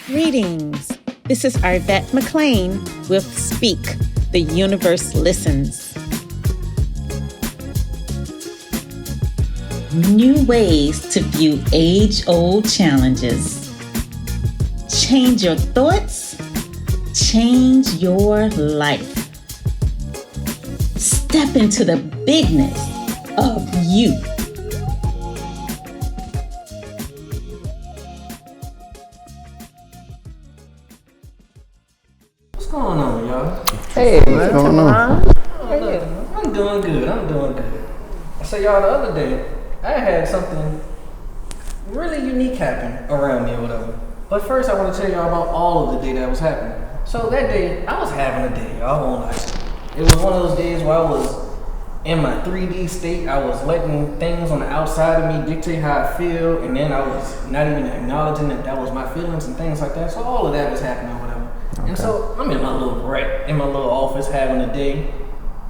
Greetings. This is Arvette McLean with Speak, The Universe Listens. New ways to view age-old challenges. Change your thoughts, change your life. Step into the bigness of you. What's going on, y'all? Hey, what's going on? I'm doing good. So y'all, the other day, I had something really unique happen around me or whatever. But first, I want to tell y'all about all of the day that was happening. So that day, I was having a day, y'all won't lie. It was one of those days where I was in my 3D state. I was letting things on the outside of me dictate how I feel, and then I was not even acknowledging that was my feelings and things like that. So all of that was happening or whatever. Okay. And so I'm in my little in my little office having a day,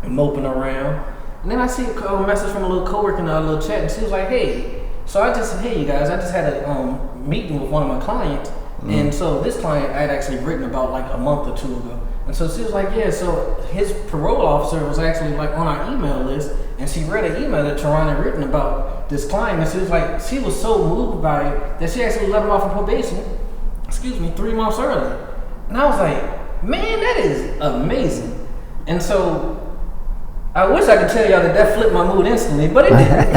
moping around. And then I see a message from a little coworker in our little chat, and she was like, hey. So I just said, hey, you guys, I just had a meeting with one of my clients. And so this client I had actually written about like a month or two ago. And so she was like, yeah, so his parole officer was actually like on our email list, and she read an email that Teron had written about this client, and she was like, she was so moved by it that she actually let him off of probation, 3 months early. And I was like, man, that is amazing. And so I wish I could tell y'all that flipped my mood instantly, but it didn't.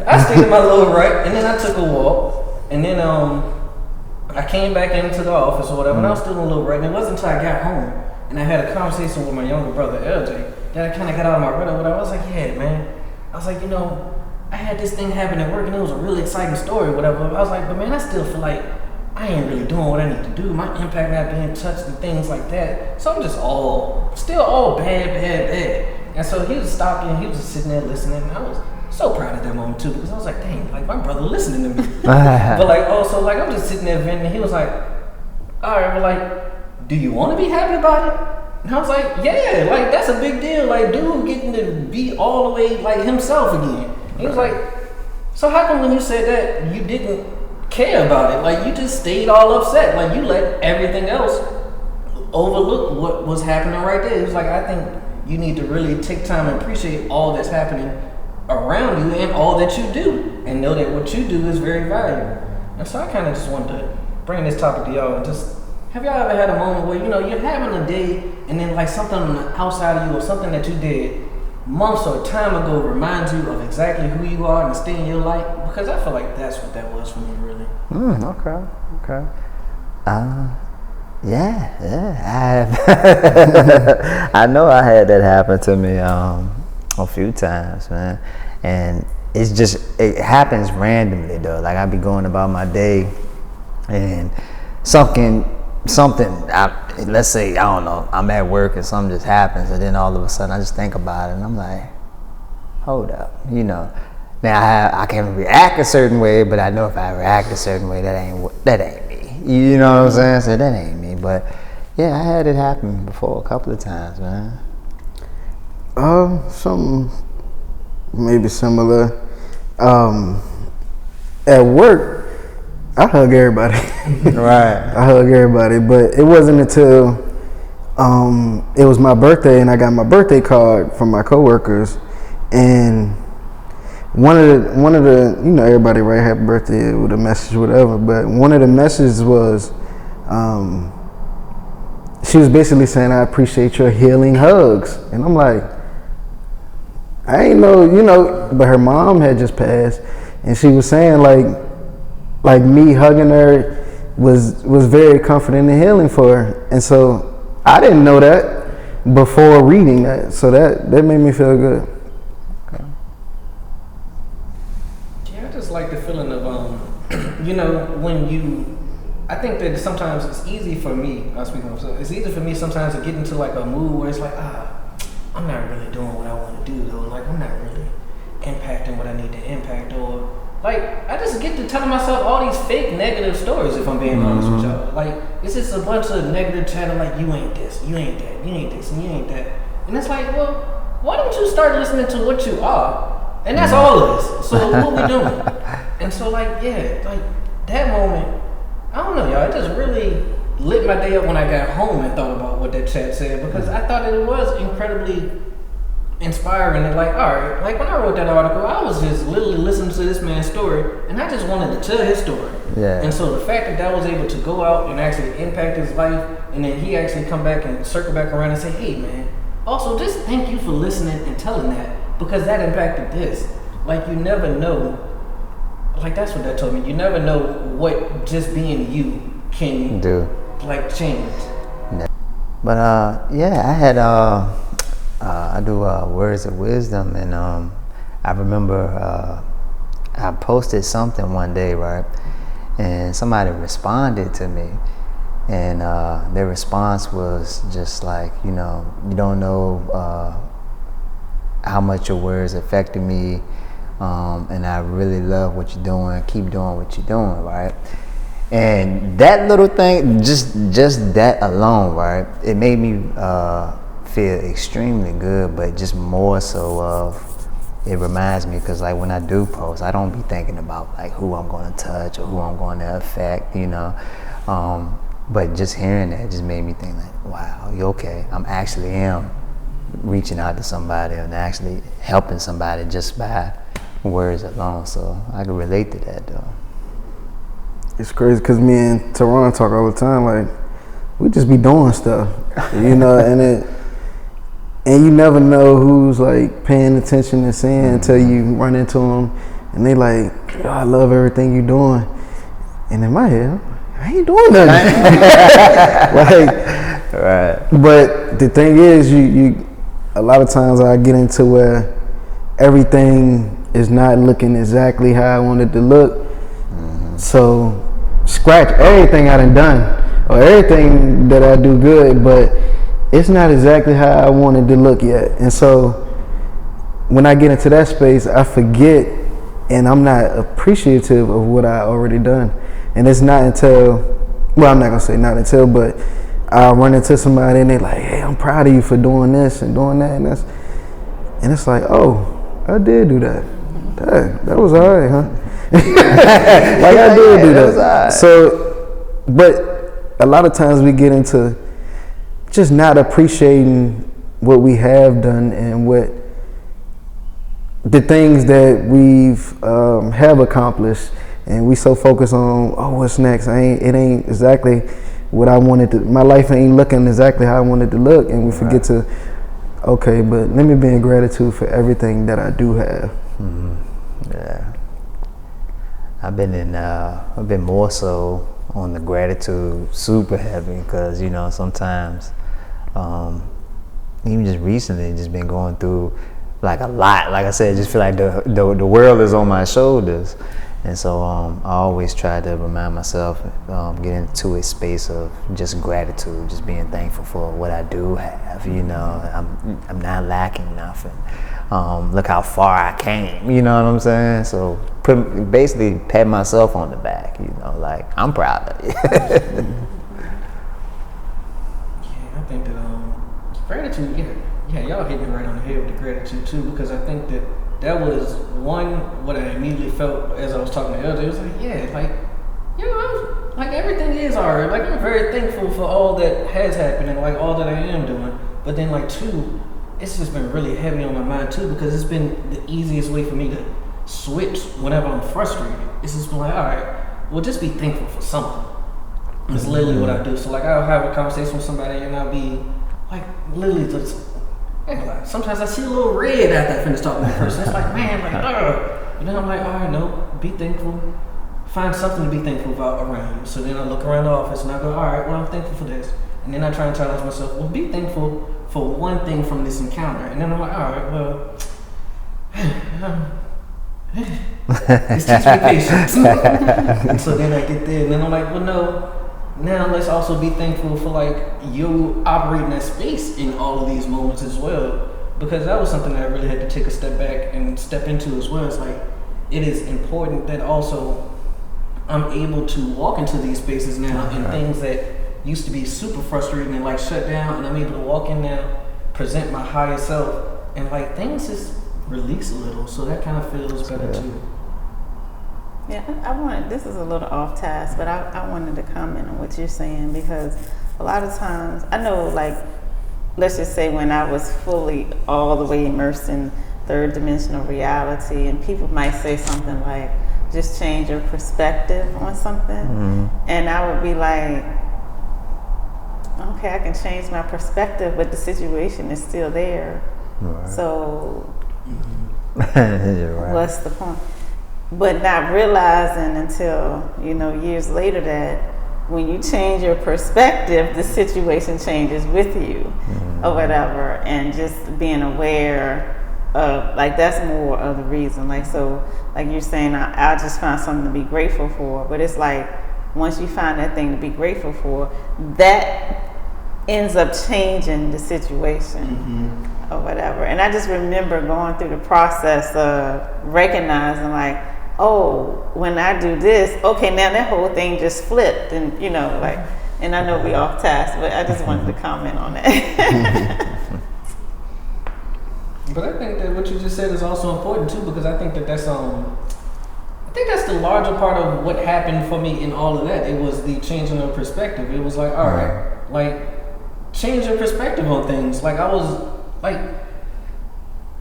I stayed in my little right, and then I took a walk, and then I came back into the office or whatever, and I was still in a little right, and it wasn't until I got home and I had a conversation with my younger brother, LJ, that I kind of got out of my radar. Whatever. I was like, yeah, man. I was like, I had this thing happen at work, and it was a really exciting story or whatever. I was like, but man, I still feel like I ain't really doing what I need to do. My impact not being touched and things like that. So I'm just still all bad. And so he was stopping, he was just sitting there listening, and I was so proud at that moment too, because I was like, dang, like my brother listening to me. But like also, like I'm just sitting there venting, and he was like, all right, well, like, do you want to be happy about it? And I was like, yeah, like that's a big deal. Like dude getting to be all the way like himself again. And he was like, so how come when you said that you didn't care about it? Like you just stayed all upset. Like you let everything else overlook what was happening right there. He was like, I think you need to really take time and appreciate all that's happening around you and all that you do, and know that what you do is very valuable. And so I kind of just wanted to bring this topic to y'all and just, have y'all ever had a moment where, you're having a day and then like something on the outside of you or something that you did months or time ago reminds you of exactly who you are and stay in your light? Because I feel like that's what that was for me, really. Okay. Yeah, I have. I know I had that happen to me a few times, man. And it happens randomly though. Like I be going about my day and something, let's say, I don't know, I'm at work and something just happens, and then all of a sudden I just think about it and I'm like, hold up, Now I can react a certain way, but I know if I react a certain way, that ain't me. You know what I'm saying? So that ain't me. But yeah, I had it happen before a couple of times, man. Something maybe similar. At work, I hug everybody. Right. I hug everybody, but it wasn't until it was my birthday and I got my birthday card from my coworkers, and one of the everybody write happy birthday with a message, whatever, but one of the messages was she was basically saying, I appreciate your healing hugs. And I'm like, I ain't know, but her mom had just passed, and she was saying like me hugging her was very comforting and healing for her. And so I didn't know that before reading that, so that made me feel good. Yeah, I just like the feeling of when I think that sometimes it's easy for me, it's easy for me sometimes to get into like a mood where it's like, I'm not really doing what I want to do though. Like I'm not really impacting what I need to impact, or like I just get to telling myself all these fake negative stories, if I'm being honest with y'all. Like it's just a bunch of negative chatter like you ain't this, you ain't that, you ain't this, and you ain't that. And it's like, well, why don't you start listening to what you are? And that's all of this. So what we doing? And so like, yeah, like that moment I don't know, y'all. It just really lit my day up when I got home and thought about what that chat said, because I thought that it was incredibly inspiring. And like, all right, like when I wrote that article, I was just literally listening to this man's story, and I just wanted to tell his story. Yeah. And so the fact that that was able to go out and actually impact his life, and then he actually come back and circle back around and say, hey man, also just thank you for listening and telling that, because that impacted this. Like, you never know. Like, that's what that told me. You never know what just being you can do. Like, change. But yeah, I had I do words of wisdom, and I remember I posted something one day, right, and somebody responded to me, and their response was just like, you know, you don't know how much your words affected me, and I really love what you're doing. Keep doing what you're doing, right? And that little thing, just that alone, right, it made me feel extremely good. But just more so of, it reminds me, because like when I do post, I don't be thinking about like who I'm going to touch or who I'm going to affect, you know. But just hearing that just made me think like, wow, you okay? I'm actually am reaching out to somebody and actually helping somebody just by words alone. So I can relate to that though. It's crazy because me and Toronto talk all the time. Like, we just be doing stuff, you know, and you never know who's like paying attention and saying until you run into them, and they like, oh, I love everything you're doing. And in my head, I ain't doing nothing. Like, right. But the thing is, you a lot of times I get into where everything is not looking exactly how I wanted to look. So scratch everything I done or everything that I do good, but it's not exactly how I wanted to look yet. And so when I get into that space, I forget and I'm not appreciative of what I already done. And it's not until, well, I'm not gonna say not until, but I'll run into somebody and they're like, hey, I'm proud of you for doing this and doing that, and it's like, oh, I did do that. That was all right, huh? Like, I did do that. Right. So, but a lot of times we get into just not appreciating what we have done and what the things that we've have accomplished, and we so focused on, oh, what's next? It ain't exactly what I wanted to. My life ain't looking exactly how I wanted to look, and we forget to. Okay, but let me be in gratitude for everything that I do have. Mm-hmm. Yeah. I've been more so on the gratitude super heavy, because, you know, sometimes, even just recently, just been going through like a lot. Like I said, just feel like the world is on my shoulders. And so I always try to remind myself, get into a space of just gratitude, just being thankful for what I do have. You know, I'm not lacking nothing. Look how far I came. You know what I'm saying? So basically pat myself on the back. You know, like, I'm proud of you. Yeah, I think that gratitude. Yeah, y'all hit me right on the head with the gratitude too, because I think that was what I immediately felt as I was talking to others. It was like, yeah, like, you know, like everything is alright. Like, I'm very thankful for all that has happened and like all that I am doing. But then like two, it's just been really heavy on my mind too, because it's been the easiest way for me to switch whenever I'm frustrated. It's just been like, all right, well, just be thankful for something. It's literally what I do. So like, I'll have a conversation with somebody and I'll be like, literally just, sometimes I see a little red after I finish talking to the person. It's like, man, like, and then I'm like, all right, no, be thankful. Find something to be thankful about around you. So then I look around the office and I go, all right, well, I'm thankful for this. And then I try and challenge myself, well, be thankful for one thing from this encounter. And then I'm like, all right, well, it's just be patient. And so then I get there and then I'm like, well, no. Now let's also be thankful for like you operating that space in all of these moments as well, because that was something that I really had to take a step back and step into as well. It's like, it is important that also I'm able to walk into these spaces now and things that used to be super frustrating and like shut down, and I'm able to walk in now, present my higher self, and like things just release a little, so that kind of feels better too. Yeah, this is a little off task, but I wanted to comment on what you're saying, because a lot of times, I know, like, let's just say when I was fully all the way immersed in third dimensional reality, and people might say something like, just change your perspective on something, and I would be like, okay, I can change my perspective, but the situation is still there. Right. So You're right. what's the point? But not realizing until, years later, that when you change your perspective, the situation changes with you, or whatever. And just being aware of, like, that's more of the reason. Like, so, like you're saying, I just found something to be grateful for. But it's like, once you find that thing to be grateful for, that ends up changing the situation, or whatever. And I just remember going through the process of recognizing, like, oh, when I do this, okay, now that whole thing just flipped, and like, and I know we off task, but I just wanted to comment on that. But I think that what you just said is also important too, because I think that that's the larger part of what happened for me in all of that. It was the changing of perspective. It was like, all right, like, change your perspective on things. Like, I was like,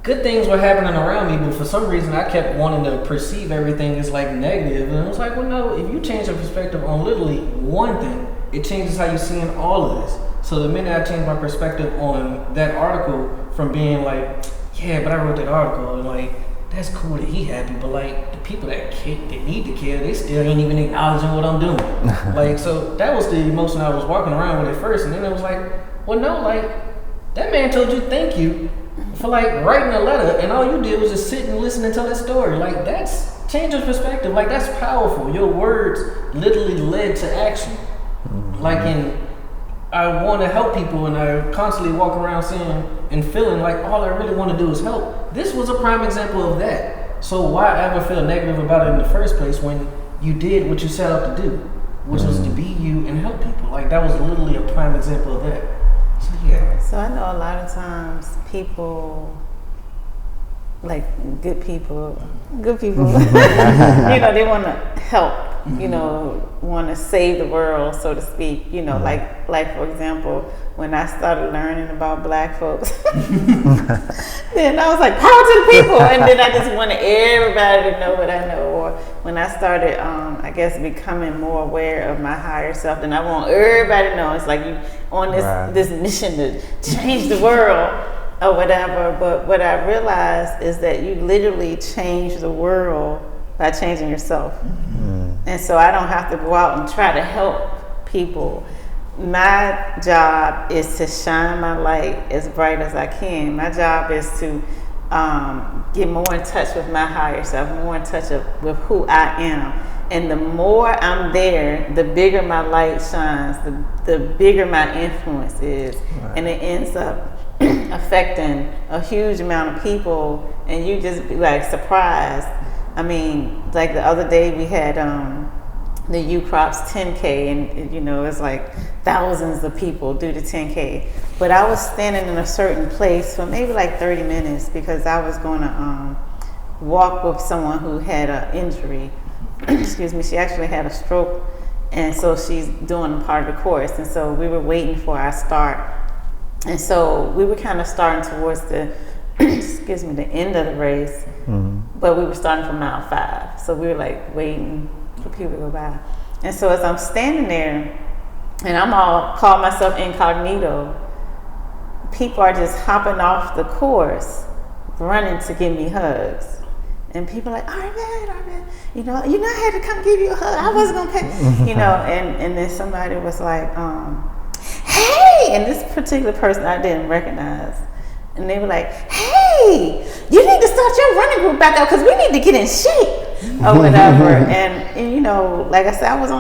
good things were happening around me, but for some reason I kept wanting to perceive everything as like negative. And I was like, well, no, if you change your perspective on literally one thing, it changes how you're seeing all of this. So the minute I changed my perspective on that article from being like, yeah, but I wrote that article, and like, that's cool that he happy, but like, the people that need to care, they still ain't even acknowledging what I'm doing. Like, so that was the emotion I was walking around with at first. And then it was like, well, no, like, that man told you thank you for like writing a letter, and all you did was just sit and listen and tell that story. Like, that's change of perspective. Like, that's powerful. Your words literally led to action. Like, I want to help people, and I constantly walk around saying and feeling like all I really want to do is help. This was a prime example of that. So why ever feel negative about it in the first place when you did what you set out to do, which was to be you and help people? Like, that was literally a prime example of that. So yeah. So I know a lot of times people, like good people, they want to help, want to save the world, so to speak. Like for example, when I started learning about Black folks, then I was like, power to the people, and then I just wanted everybody to know what I know. Or when I started, I guess, becoming more aware of my higher self, then I want everybody to know. It's like you on this mission to change the world or whatever. But what I realized is that you literally change the world by changing yourself. And so I don't have to go out and try to help people. My job is to shine my light as bright as I can. My job is to get more in touch with my higher self, more in touch with who I am. And the more I'm there, the bigger my light shines, the bigger my influence is. Right. And it ends up affecting a huge amount of people, and you just be like surprised. I mean, like the other day we had the UCrops 10K, and it's like thousands of people do the 10K. But I was standing in a certain place for maybe like 30 minutes because I was going to walk with someone who had an injury. Excuse me, she actually had a stroke, and so she's doing a part of the course. And so we were waiting for our start. And so we were kind of starting towards the the end of the race, but we were starting from mile 5. So we were like waiting for people to go by. And so as I'm standing there, and I'm all call myself incognito, people are just hopping off the course, running to give me hugs. And people are like, Arvette, I had to come give you a hug. I wasn't gonna pay, and then somebody was like, hey, and this particular person I didn't recognize. And they were like, hey, you need to start your running group back up because we need to get in shape or whatever. and like I said, I was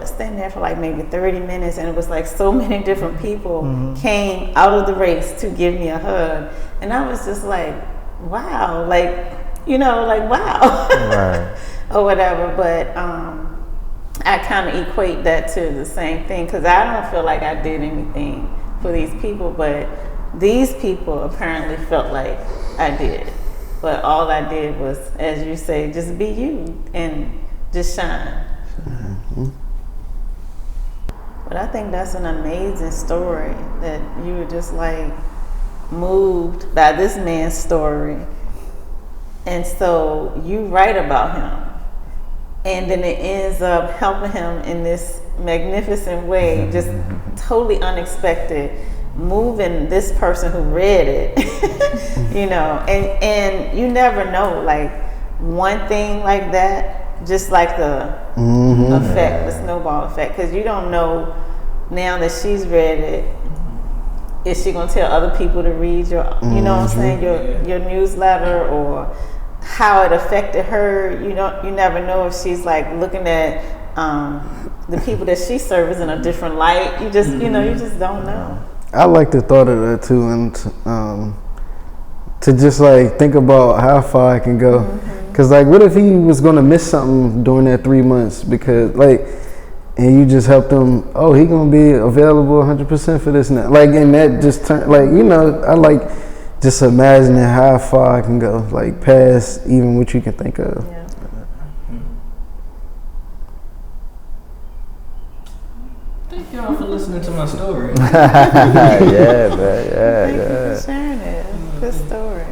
standing there for like maybe 30 minutes, and it was like so many different people came out of the race to give me a hug. And I was just like, wow, wow. Right. Or whatever. But I kind of equate that to the same thing, because I don't feel like I did anything for these people, but these people apparently felt like I did. But all I did was, as you say, just be you and just shine. But I think that's an amazing story that you were just like moved by this man's story. And so you write about him. And then it ends up helping him in this magnificent way, just totally unexpected, moving this person who read it, you know, and you never know, like one thing like that, just like the effect, the snowball effect, because you don't know now that she's read it, is she gonna tell other people to read your, you know what I'm saying, your newsletter, or how it affected her. You never know if she's like looking at the people that she serves in a different light. You just you know, you just don't know. I like the thought of that too, and to just like think about how far I can go. Cause like, what if he was gonna miss something during that 3 months because like, and you just helped him. Oh, he gonna be available 100% for this now. Like, and that just turn like, you know, I like just imagining how far I can go, like past even what you can think of. Yeah. Thank y'all for listening to my story. Yeah, man. Thank you Yeah. for sharing it. Good story.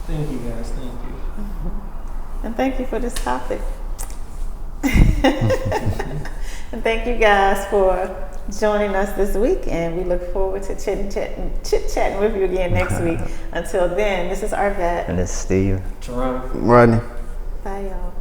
Thank you guys. Thank you. And thank you for this topic. And thank you guys for joining us this week, and we look forward to chit-chatting with you again next week. Until then, this is Arvette. And it's Steve. Jerome. Rodney. Bye, y'all.